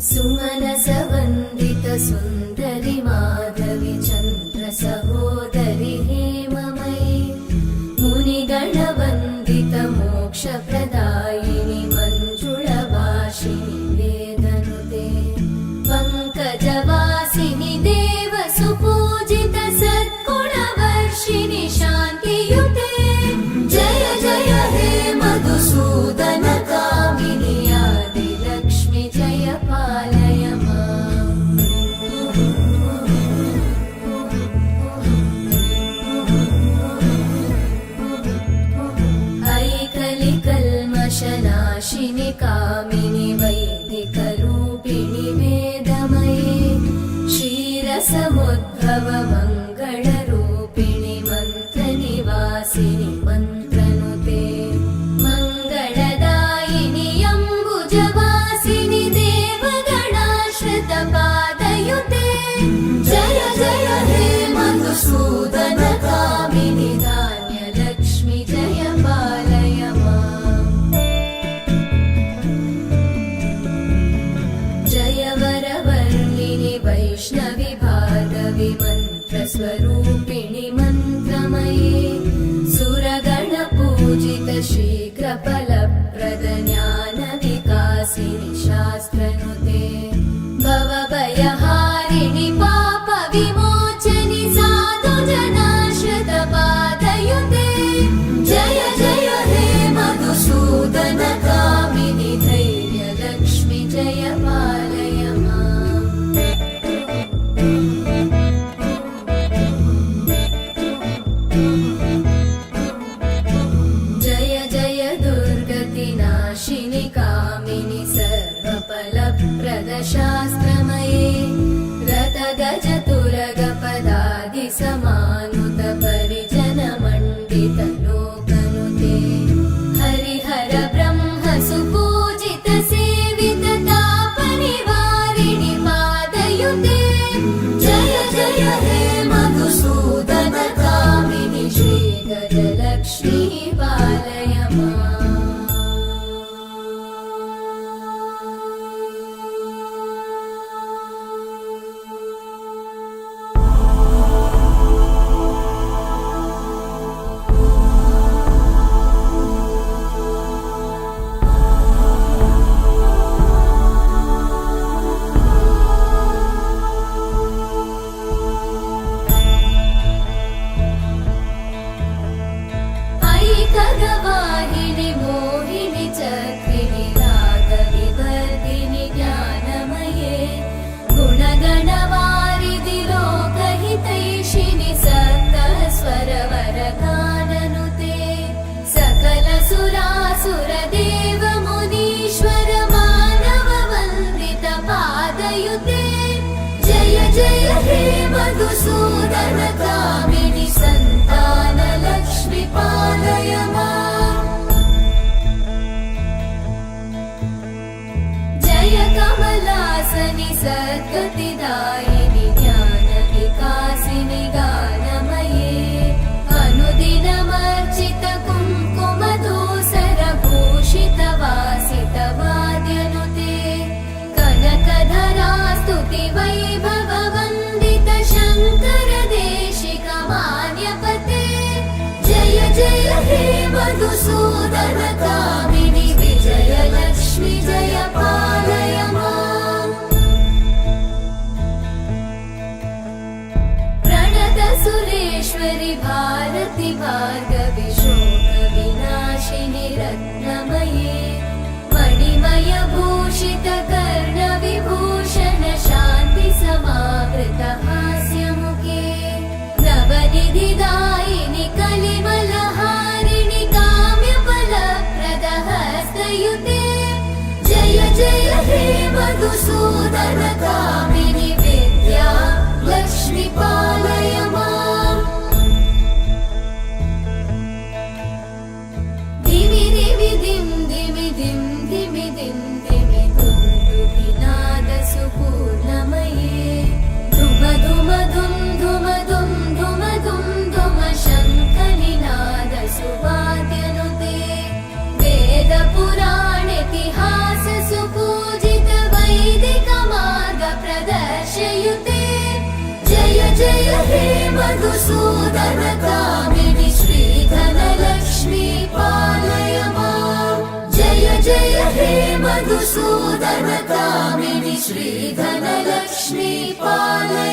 सुमनसवन्दित सुन्दरि माधवि चन्द्र सहोदरि हेममयि मुनिगणवन्दित मोक्षप्रदायिनि मञ्जुळभाषिणि वेदनुते पङ्कजवासिनि देवसुपूजित सद्गुणवर्षिणि शान्तियुते जय जय हे मधुसूदन कामिनि आदिलक्ष्मि जय पालय माम् ऐकलिकल्मषनाशिनि कामिनि वैदिकरूपिणि वेदमये क्षीरसमुद्भव मङ्गलरूपिणि मन्त्रनिवासिनि मन्त्रनुते मङ्गलदायिनि अम्बुजवासिनि देवगणाश्रितपादयुते जय जय हे मधुसूदन कामिनि धान्यलक्ष्मि जय पालय माम् जय वरवर्णिनि वैष्णवि भार्गवि मन्त्रस्वरूपिणि मन्त्रमये सुरगणपूजित शीघ्रफलप्रद ज्ञानविकासिनि शास्त्रनुते भवभयहारिणि पापविमोचनि साधुजनाश्रितपादयुते जय जय हे मधुसूदन कामिनि धैर्यलक्ष्मि जय पालय माम् जय जय दुर्गतिनाशिनि कामिनि सर्वफलप्रद शास्त्रमये रथगजतुरगपदादिसमानुत परिजनमण्डित लोकनुते हरिहर ब्रह्म सुपूजित सेवित तापनिवारिणि पादयुते जय जय हे मधुसूदन कामिनि श्रीगजलक्ष्मी पालय माम् ऐकगवाहिनि मोहिनि चक्रिणि रागविवर्धिनि ज्ञानमये गुणगणवारिधि लोकहितैषिणि सप्तस्वरवरगाननुते सकलसुरासुरदेव मुनीश्वर मानववन्दित पादयुते जय जय हे मधुसूदन कामिनि सन्तानलक्ष्मि पालय माम् जय कमलासनि सद्गतिदायिनि ज्ञानविकासिनि गानमये अनुदिनमर्चित कुङ्कुमधूसरभूषित वासित वाद्यनुते कनकधरा स्तुति वैभववन्दित शङ्कर देशिक मान्यपते जय जय हे मधुसूदन कामिनि विजयलक्ष्मि जय पालय माम् मधुसूदन कामिनि श्रीधनलक्ष्मी पालय माम् जय जय हे मधुसूदन कामिनि श्रीधनलक्ष्मी पालय